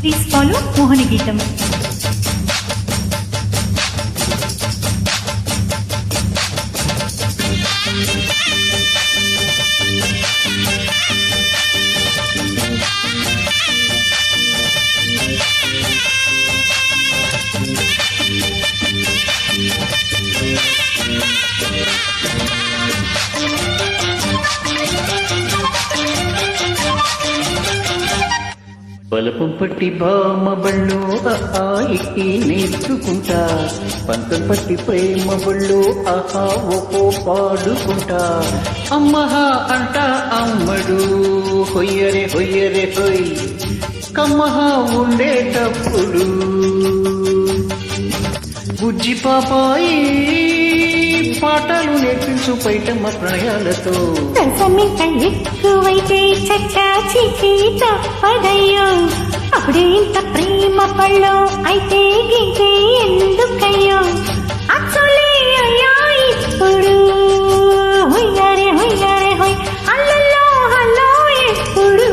Please follow మోహన గీతం. బలపం పట్టి భామ బళ్ళు ఆయికి నేర్చుకుంటా, పంతం పట్టి ప్రేమ బళ్ళు ఆహా ఓహో పాడుకుంటా. అమ్మహా అంట అమ్మడు హొయ్యరే హొయ్యరే హొయ్, కమ్మహా ఉండేటప్పుడు బుజ్జి పాపాయి పాటలు నేర్పించు పైటమ్మ ప్రణయాలతో. ఎక్కువైతే చచ్చా చీచి తప్పదయ్యో, అప్పుడే ఇంత ప్రేమ పళ్ళు అయితే గింటే ఎందుకయ్యో. అసలే అయ్యా ఇప్పుడు హొయ్యారే హొయ్యారే హొయ్, అల్లల్లో హల్లో ఎప్పుడు.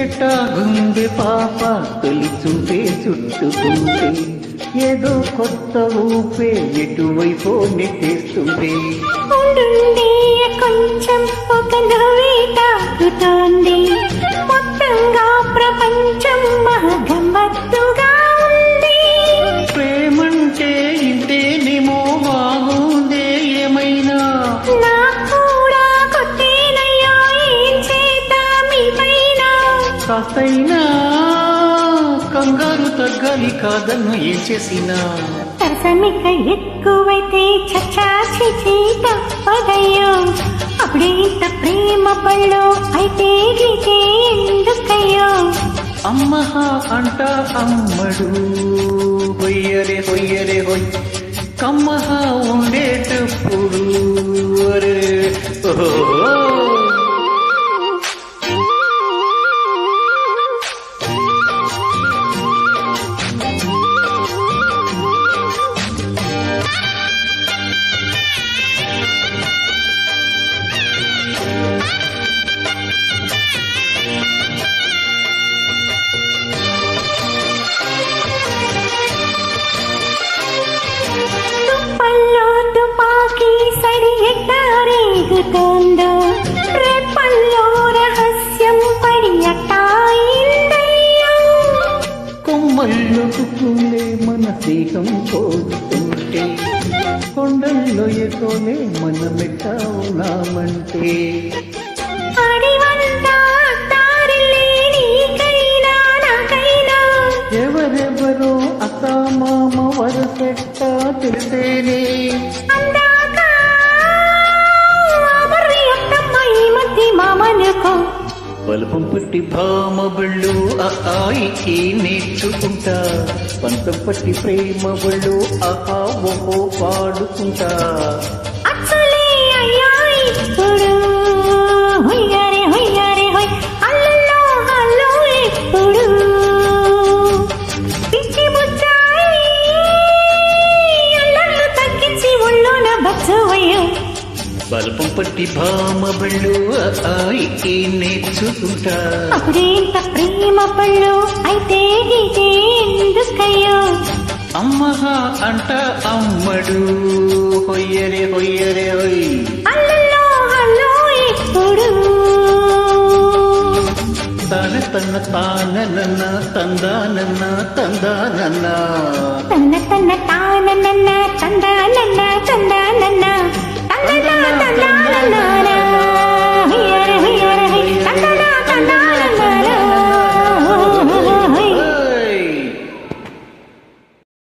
ఎట్టా గుండె పాప తొలి చూపే చుట్టుకుంటే, ఏదో కొత్త ఊపే ఎటువైపో నెట్టేస్తుంటే. కొంచెం ఒక నవ్వే తాకుతోంది, మొత్తంగా ప్రపంచం మహగమ్మత్తుగా ఉంది. ప్రేమంటే ఇంతేనేమో బాగుందే ఏమైనా, నాకు కూడా కొత్తేనయ్యో ఏం చేద్దాం మీ పైన. కాస్తైనా కంగారు తగ్గాలి కాదన్ను ఏం చేసినా. సరసమిక ఎక్కువైతే చచ్చా చీచి తప్పదయ్యో, అప్పుడే ఇంత ప్రేమ పళ్ళు అయితే గీతే ఎందుకయ్యో. అమ్మహా అంట అమ్మడు హొయ్యరే హొయ్యరే హొయ్, కమ్మహా ఉండేటప్పుడు అరే ఓహో. తుపాకీ సడి ఎట్టారేగుతోందో, రేపల్లో రహస్యం పడి అట్టాయిందయ్యో. కొమ్మల్లో కుక్కులే మన దేహం కోరుతుంటే, కొండల్లో ఎకోలే మన మెట్ట ఉన్నామంటే. ఎవరెవరో అసామామ వరసెట్ట తెలిసేనే, బలపం పట్టి భామ బళ్ళు ఆయికి నేర్చుకుంటా, పంతం పట్టి ప్రేమ బళ్ళు ఆహా ఓహో పాడుకుంటా. అసలే అయ్యా ఇప్పుడు హొయ్యారే హొయ్యారే హొయ్, అల్లల్లో హల్లో ఎప్పుడు. పిచ్చి బుచ్చాయి అల్లర్లు తగ్గించి ఒళ్ళోన బచ్చవయ్యో. బలపం పట్టి భామ బళ్ళు ఆయికి నేర్చుకుంటా, అప్పుడే ఇంత ప్రేమ పళ్ళు అయితే గీతే ఎందుకయ్యో. అమ్మహా అంట అమ్మడు హొయ్యరే హొయ్యరే హొయ్, అల్లల్లో హల్లో ఎప్పుడు. తన తన తానన్న తందానన్న తందానన్న, తన తన తానన్న తందా